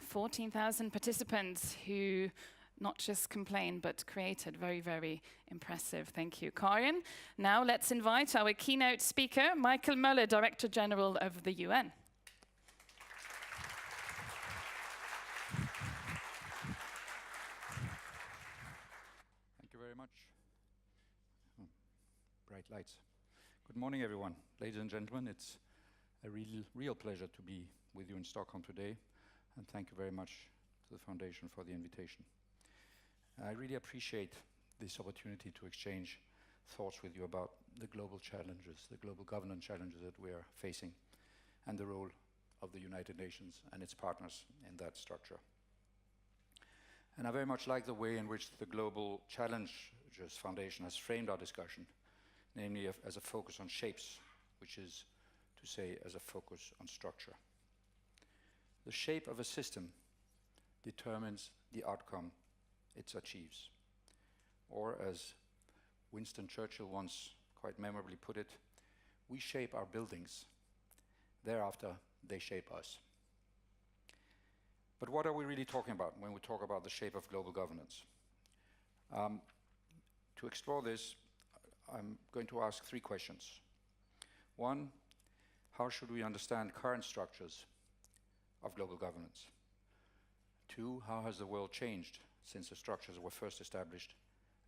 14,000 participants who not just complained, but created. Very, very impressive. Thank you, Karin. Now let's invite our keynote speaker, Michael Møller, Director General of the UN. Thank you very much. Bright lights. Good morning, everyone. Ladies and gentlemen, it's a real pleasure to be with you in Stockholm today, and thank you very much to the Foundation for the invitation. I really appreciate this opportunity to exchange thoughts with you about the global challenges, the global governance challenges that we are facing, and the role of the United Nations and its partners in that structure. And I very much like the way in which the Global Challenges Foundation has framed our discussion, namely as a focus on shapes, which is to say as a focus on structure. The shape of a system determines the outcome it achieves. Or as Winston Churchill once quite memorably put it, we shape our buildings, thereafter they shape us. But what are we really talking about when we talk about the shape of global governance? To explore this, I'm going to ask three questions. One, how should we understand current structures of global governance? Two, how has the world changed since the structures were first established,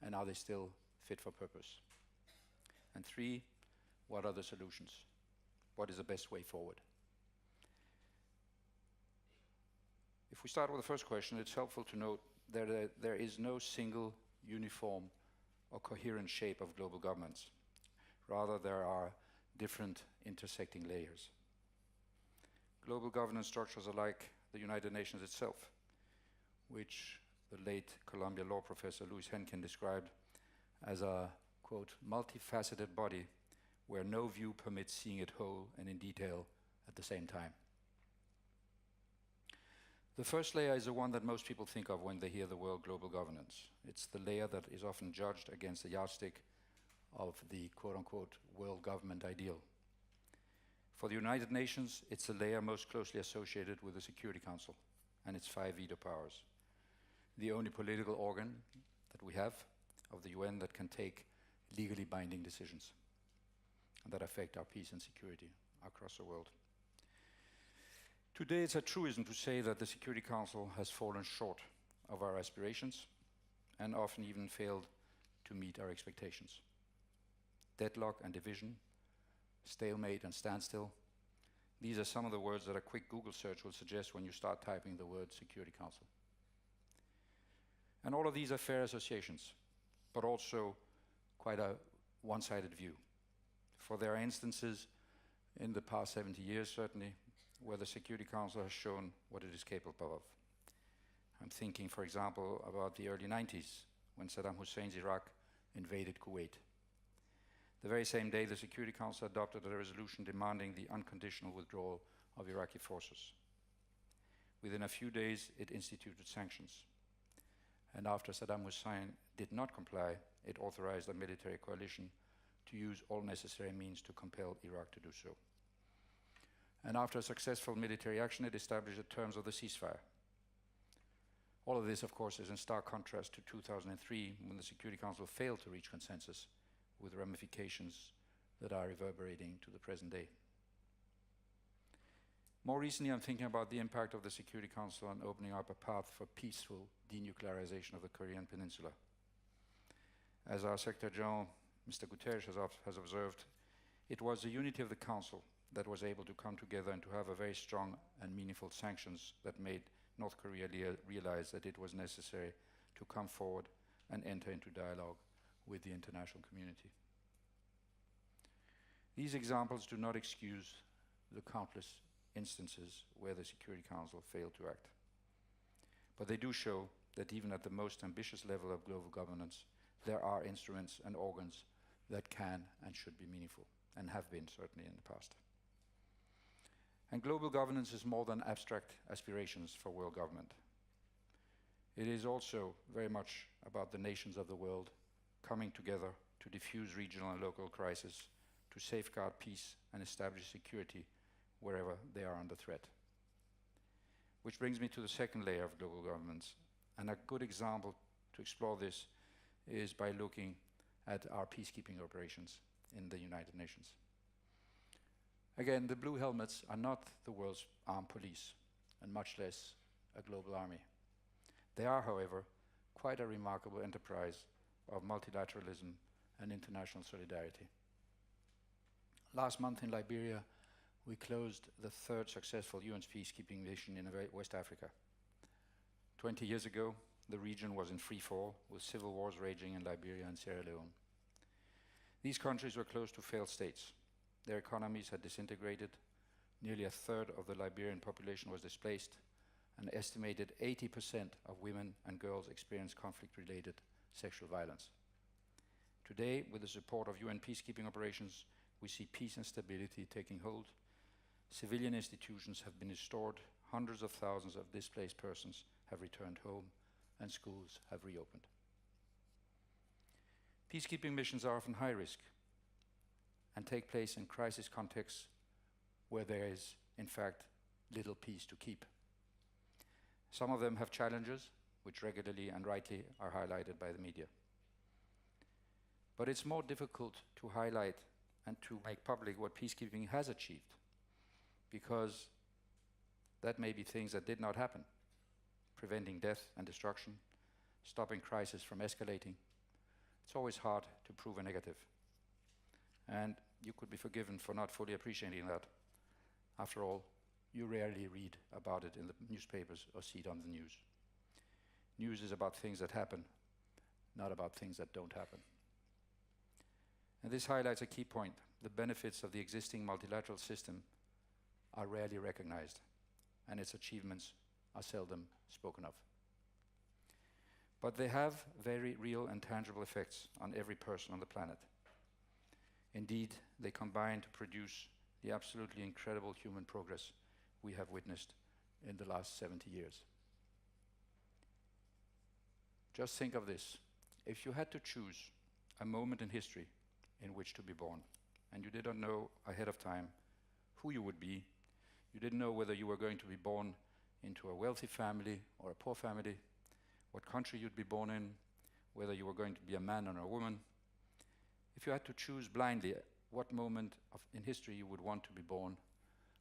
and are they still fit for purpose? And three, what are the solutions? What is the best way forward? If we start with the first question, it's helpful to note that there is no single uniform or coherent shape of global governance. Rather, there are different intersecting layers. Global governance structures are like the United Nations itself, which the late Columbia law professor Louis Henkin described as a, quote, multifaceted body where no view permits seeing it whole and in detail at the same time. The first layer is the one that most people think of when they hear the word global governance. It's the layer that is often judged against the yardstick of the quote-unquote world government ideal. For the United Nations, it's the layer most closely associated with the Security Council and its 5 veto powers, the only political organ that we have of the UN that can take legally binding decisions that affect our peace and security across the world. Today, it's a truism to say that the Security Council has fallen short of our aspirations and often even failed to meet our expectations. Deadlock and division, stalemate and standstill, these are some of the words that a quick Google search will suggest when you start typing the word Security Council. And all of these are fair associations, but also quite a one-sided view. For there are instances in the past 70 years, certainly, where the Security Council has shown what it is capable of. I'm thinking, for example, about the early 90s, when Saddam Hussein's Iraq invaded Kuwait. The very same day, the Security Council adopted a resolution demanding the unconditional withdrawal of Iraqi forces. Within a few days, it instituted sanctions. And after Saddam Hussein did not comply, it authorized a military coalition to use all necessary means to compel Iraq to do so. And after a successful military action, it established the terms of the ceasefire. All of this, of course, is in stark contrast to 2003, when the Security Council failed to reach consensus, with ramifications that are reverberating to the present day. More recently, I'm thinking about the impact of the Security Council on opening up a path for peaceful denuclearization of the Korean Peninsula. As our Secretary General, Mr. Guterres, has observed, it was the unity of the Council that was able to come together and to have a very strong and meaningful sanctions that made North Korea realize that it was necessary to come forward and enter into dialogue with the international community. These examples do not excuse the countless instances where the Security Council failed to act. But they do show that even at the most ambitious level of global governance, there are instruments and organs that can and should be meaningful, and have been certainly in the past. And global governance is more than abstract aspirations for world government. It is also very much about the nations of the world coming together to diffuse regional and local crises, to safeguard peace and establish security wherever they are under threat. Which brings me to the second layer of global governance. And a good example to explore this is by looking at our peacekeeping operations in the United Nations. Again, the blue helmets are not the world's armed police, and much less a global army. They are, however, quite a remarkable enterprise of multilateralism and international solidarity. Last month in Liberia, we closed the third successful UN peacekeeping mission in West Africa. 20 years ago, the region was in free fall, with civil wars raging in Liberia and Sierra Leone. These countries were close to failed states. Their economies had disintegrated, nearly a third of the Liberian population was displaced, an estimated 80% of women and girls experienced conflict-related sexual violence. Today, with the support of UN peacekeeping operations, we see peace and stability taking hold. Civilian institutions have been restored, hundreds of thousands of displaced persons have returned home, and schools have reopened. Peacekeeping missions are often high risk and take place in crisis contexts where there is, in fact, little peace to keep. Some of them have challenges, which regularly and rightly are highlighted by the media. But it's more difficult to highlight and to make public what peacekeeping has achieved, because that may be things that did not happen. Preventing death and destruction, stopping crisis from escalating. It's always hard to prove a negative. And you could be forgiven for not fully appreciating that. After all, you rarely read about it in the newspapers or see it on the news. News is about things that happen, not about things that don't happen. And this highlights a key point. The benefits of the existing multilateral system are rarely recognized, and its achievements are seldom spoken of. But they have very real and tangible effects on every person on the planet. Indeed, they combine to produce the absolutely incredible human progress we have witnessed in the last 70 years. Just think of this. If you had to choose a moment in history in which to be born, and you didn't know ahead of time who you would be, you didn't know whether you were going to be born into a wealthy family or a poor family, what country you'd be born in, whether you were going to be a man or a woman. If you had to choose blindly what moment in history you would want to be born,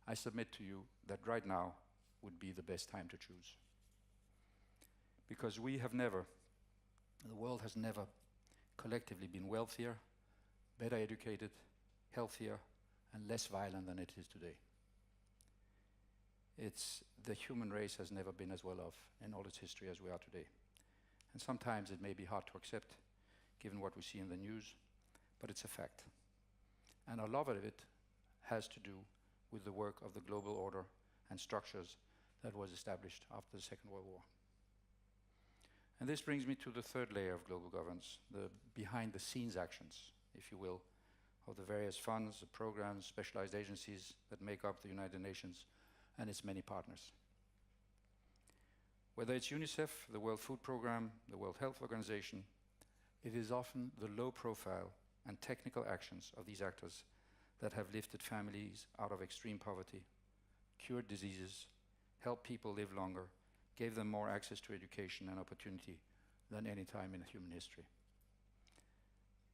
I submit to you that right now would be the best time to choose. Because the world has never collectively been wealthier, better educated, healthier, and less violent than it is today. The human race has never been as well off in all its history as we are today. And sometimes it may be hard to accept, given what we see in the news, but it's a fact. And a lot of it has to do with the work of the global order and structures that was established after the Second World War. And this brings me to the third layer of global governance, the behind-the-scenes actions, if you will, of the various funds, the programs, specialized agencies that make up the United Nations and its many partners. Whether it's UNICEF, the World Food Programme, the World Health Organization, it is often the low profile and technical actions of these actors that have lifted families out of extreme poverty, cured diseases, helped people live longer, gave them more access to education and opportunity than any time in human history.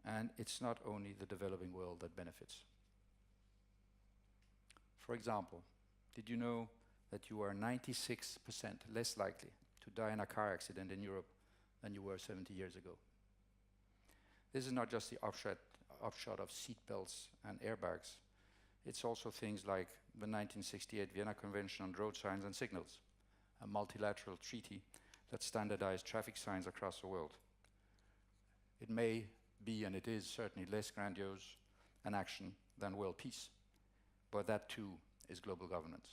And it's not only the developing world that benefits. For example, did you know that you are 96% less likely to die in a car accident in Europe than you were 70 years ago? This is not just the upshot of seat belts and airbags. It's also things like the 1968 Vienna Convention on Road Signs and Signals, a multilateral treaty that standardized traffic signs across the world. It may be, and it is certainly less grandiose an action than world peace, but that too is global governance.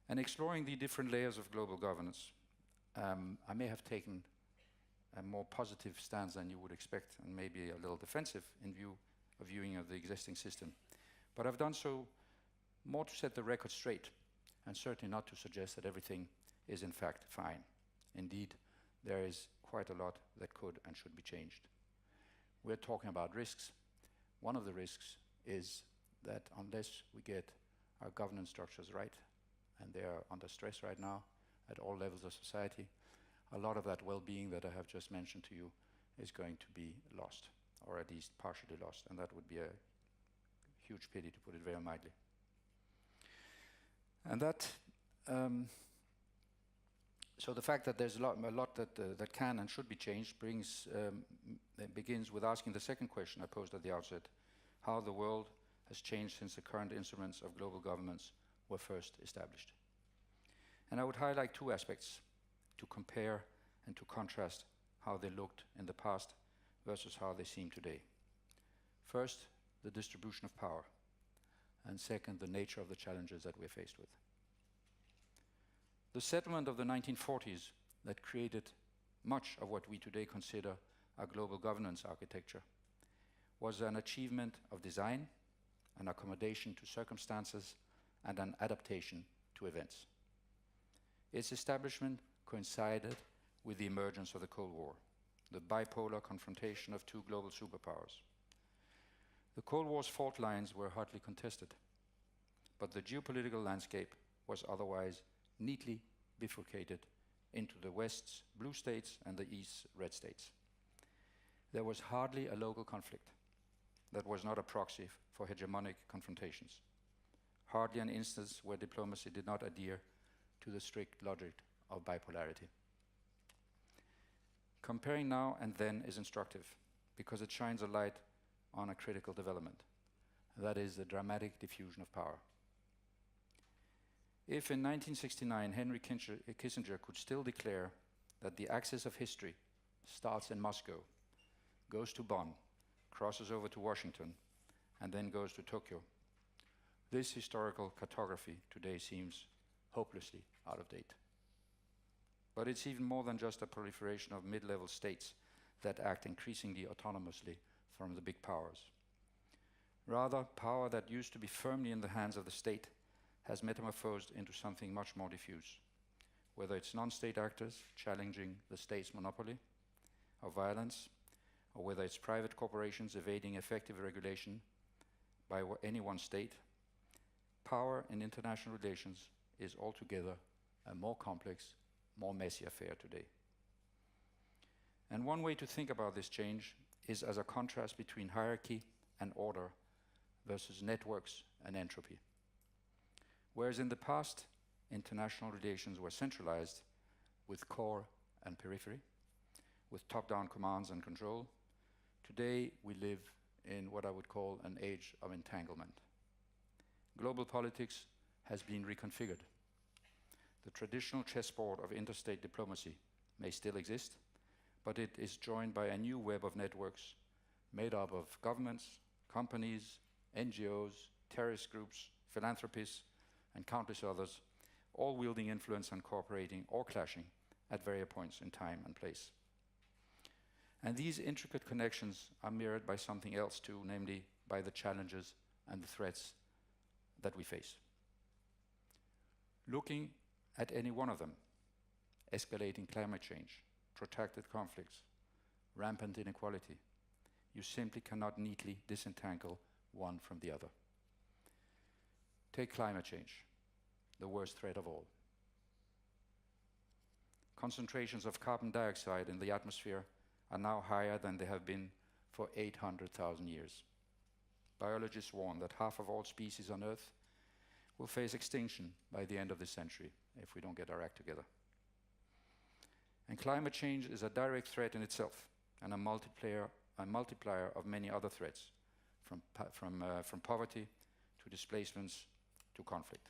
And exploring the different layers of global governance, I may have taken a more positive stance than you would expect, and maybe a little defensive in viewing of the existing system. But I've done so more to set the record straight, and certainly not to suggest that everything is in fact fine. Indeed, there is quite a lot that could and should be changed. We're talking about risks. One of the risks is that unless we get our governance structures right and they are under stress right now at all levels of society. A lot of that well-being that I have just mentioned to you is going to be lost, or at least partially lost, and that would be a huge pity, to put it very mildly. And that, so the fact that there's a lot that can and should be changed begins with asking the second question I posed at the outset: how the world has changed since the current instruments of global governments were first established. And I would highlight two aspects to compare and to contrast how they looked in the past versus how they seem today. First, the distribution of power, and second, the nature of the challenges that we're faced with. The settlement of the 1940s that created much of what we today consider a global governance architecture was an achievement of design, an accommodation to circumstances, and an adaptation to events. Its establishment coincided with the emergence of the Cold War, the bipolar confrontation of two global superpowers. The Cold War's fault lines were hotly contested, but the geopolitical landscape was otherwise neatly bifurcated into the West's blue states and the East's red states. There was hardly a local conflict that was not a proxy for hegemonic confrontations, hardly an instance where diplomacy did not adhere to the strict logic of bipolarity. Comparing now and then is instructive because it shines a light on a critical development, that is the dramatic diffusion of power. If in 1969 Henry Kissinger could still declare that the axis of history starts in Moscow, goes to Bonn, crosses over to Washington, and then goes to Tokyo, this historical cartography today seems hopelessly out of date. But it's even more than just a proliferation of mid-level states that act increasingly autonomously from the big powers. Rather, power that used to be firmly in the hands of the state has metamorphosed into something much more diffuse, whether it's non-state actors challenging the state's monopoly of violence, or whether it's private corporations evading effective regulation by any one state. Power in international relations is altogether a more complex, more messy affair today. And one way to think about this change is as a contrast between hierarchy and order versus networks and entropy. Whereas in the past, international relations were centralized with core and periphery, with top-down commands and control, today we live in what I would call an age of entanglement. Global politics has been reconfigured. The traditional chessboard of interstate diplomacy may still exist, but it is joined by a new web of networks made up of governments, companies, NGOs, terrorist groups, philanthropists, and countless others, all wielding influence and cooperating or clashing at various points in time and place. And these intricate connections are mirrored by something else too, namely by the challenges and the threats that we face. Looking at any one of them, escalating climate change, protracted conflicts, rampant inequality, you simply cannot neatly disentangle one from the other. Take climate change, the worst threat of all. Concentrations of carbon dioxide in the atmosphere are now higher than they have been for 800,000 years. Biologists warn that half of all species on Earth will face extinction by the end of this century if we don't get our act together. And climate change is a direct threat in itself and a multiplier of many other threats, from poverty to displacements to conflict.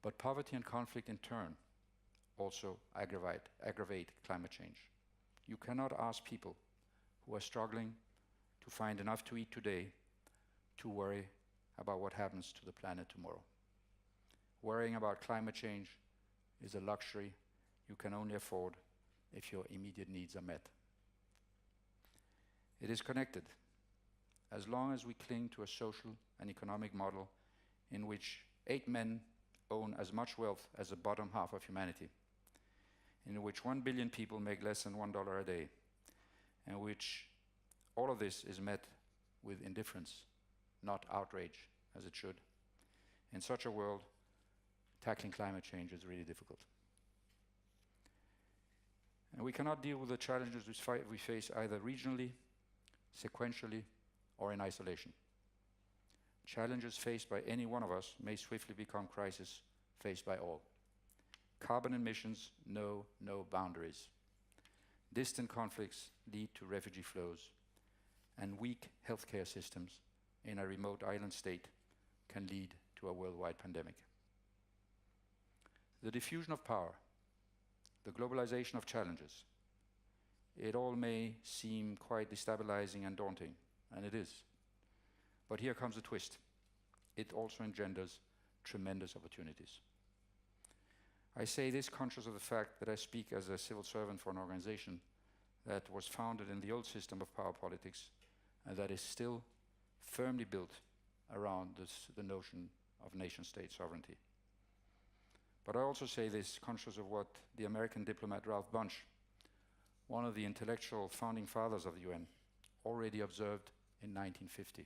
But poverty and conflict in turn also aggravate climate change. You cannot ask people who are struggling to find enough to eat today to worry about what happens to the planet tomorrow. Worrying about climate change is a luxury you can only afford if your immediate needs are met. It is connected. As long as we cling to a social and economic model in which 8 men own as much wealth as the bottom half of humanity, in which 1 billion people make less than $1 a day, in which all of this is met with indifference, not outrage, as it should. In such a world, tackling climate change is really difficult. And we cannot deal with the challenges we face either regionally, sequentially, or in isolation. Challenges faced by any one of us may swiftly become crises faced by all. Carbon emissions know no boundaries. Distant conflicts lead to refugee flows, and weak healthcare systems in a remote island state can lead to a worldwide pandemic. The diffusion of power, the globalization of challenges, it all may seem quite destabilizing and daunting, and it is. But here comes a twist. It also engenders tremendous opportunities. I say this conscious of the fact that I speak as a civil servant for an organization that was founded in the old system of power politics and that is still firmly built around the notion of nation-state sovereignty. But I also say this conscious of what the American diplomat Ralph Bunche, one of the intellectual founding fathers of the UN, already observed in 1950.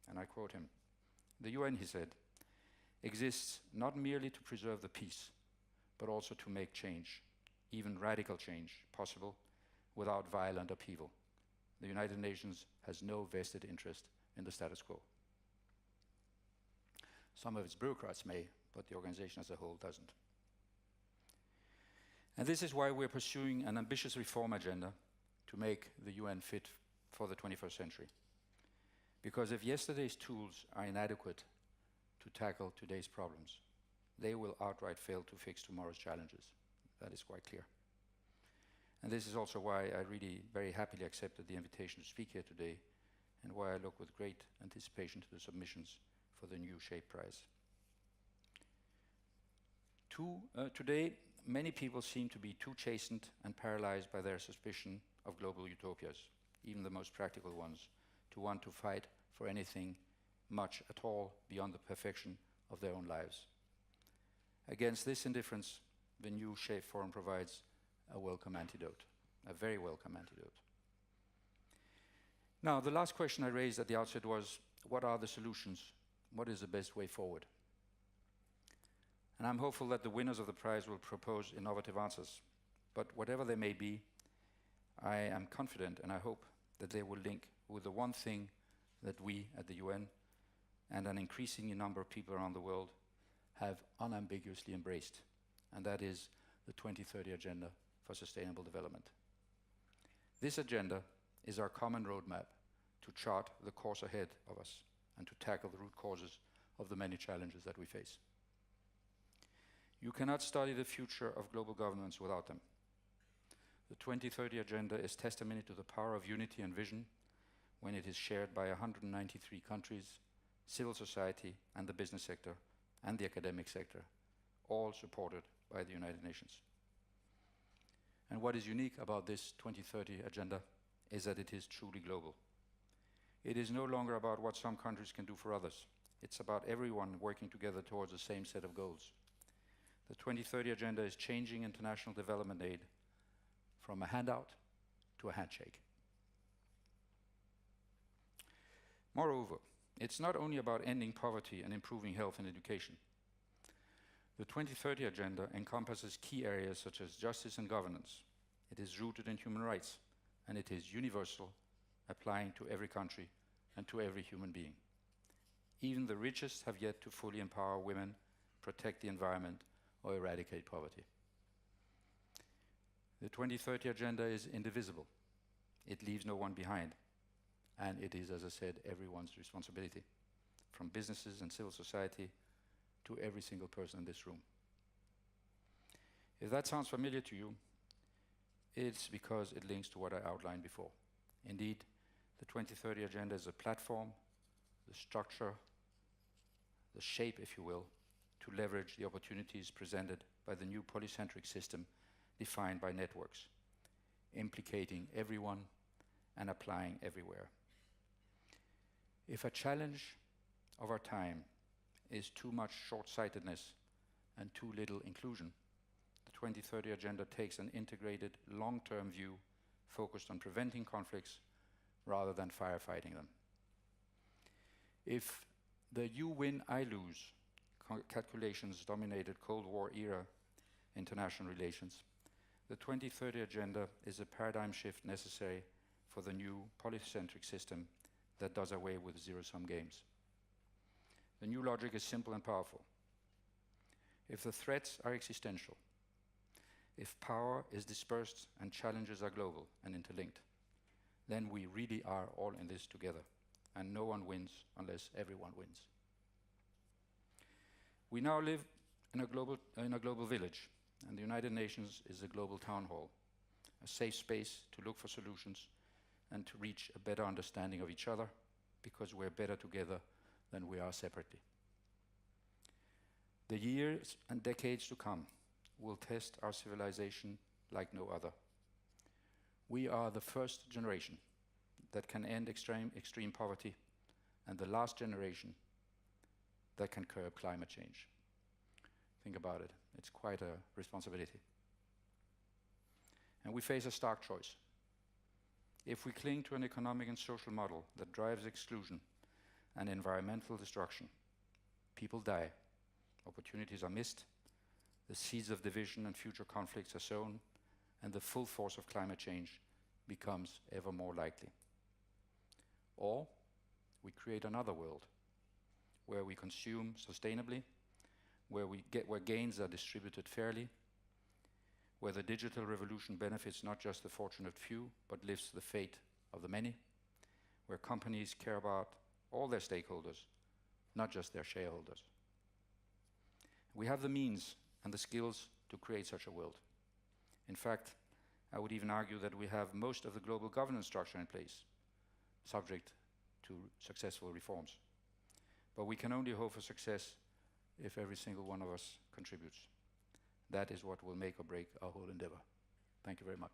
And I quote him, "The UN," he said, "exists not merely to preserve the peace, but also to make change, even radical change, possible without violent upheaval. The United Nations has no vested interest in the status quo." Some of its bureaucrats may, but the organization as a whole doesn't. And this is why we're pursuing an ambitious reform agenda to make the UN fit for the 21st century. Because if yesterday's tools are inadequate to tackle today's problems, they will outright fail to fix tomorrow's challenges. That is quite clear. And this is also why I really very happily accepted the invitation to speak here today, and why I look with great anticipation to the submissions for the new SHAPE Prize. Today, many people seem to be too chastened and paralyzed by their suspicion of global utopias, even the most practical ones, to want to fight for anything much at all beyond the perfection of their own lives. Against this indifference, the new SHAPE Forum provides a welcome antidote, a very welcome antidote. Now, the last question I raised at the outset was, what are the solutions? What is the best way forward? And I'm hopeful that the winners of the prize will propose innovative answers. But whatever they may be, I am confident and I hope that they will link with the one thing that we at the UN and an increasing number of people around the world have unambiguously embraced, and that is the 2030 Agenda for Sustainable Development. This agenda is our common roadmap to chart the course ahead of us and to tackle the root causes of the many challenges that we face. You cannot study the future of global governance without them. The 2030 Agenda is testimony to the power of unity and vision when it is shared by 193 countries, civil society and the business sector and the academic sector, all supported by the United Nations. And what is unique about this 2030 Agenda is that it is truly global. It is no longer about what some countries can do for others. It's about everyone working together towards the same set of goals. The 2030 Agenda is changing international development aid from a handout to a handshake. Moreover, it's not only about ending poverty and improving health and education. The 2030 Agenda encompasses key areas such as justice and governance. It is rooted in human rights, and it is universal, applying to every country and to every human being. Even the richest have yet to fully empower women, protect the environment, or eradicate poverty. The 2030 Agenda is indivisible. It leaves no one behind. And it is, as I said, everyone's responsibility, from businesses and civil society to every single person in this room. If that sounds familiar to you, it's because it links to what I outlined before. Indeed, the 2030 Agenda is a platform, the structure, the shape, if you will, to leverage the opportunities presented by the new polycentric system defined by networks, implicating everyone and applying everywhere. If a challenge of our time is too much short-sightedness and too little inclusion, the 2030 Agenda takes an integrated, long-term view focused on preventing conflicts rather than firefighting them. If the you win, I lose calculations dominated Cold War era international relations, the 2030 agenda is a paradigm shift necessary for the new polycentric system that does away with zero-sum games. The new logic is simple and powerful. If the threats are existential, if power is dispersed and challenges are global and interlinked, then we really are all in this together, and no one wins unless everyone wins. We now live in a global village, and the United Nations is a global town hall, a safe space to look for solutions and to reach a better understanding of each other, because we're better together than we are separately. The years and decades to come will test our civilization like no other. We are the first generation that can end extreme poverty, and the last generation that can curb climate change. Think about it. It's quite a responsibility. And we face a stark choice. If we cling to an economic and social model that drives exclusion and environmental destruction, people die, opportunities are missed, the seeds of division and future conflicts are sown, and the full force of climate change becomes ever more likely. Or we create another world where we consume sustainably, where gains are distributed fairly, where the digital revolution benefits not just the fortunate few, but lifts the fate of the many, where companies care about all their stakeholders, not just their shareholders. We have the means and the skills to create such a world. In fact, I would even argue that we have most of the global governance structure in place, subject to successful reforms. But we can only hope for success if every single one of us contributes. That is what will make or break our whole endeavor. Thank you very much.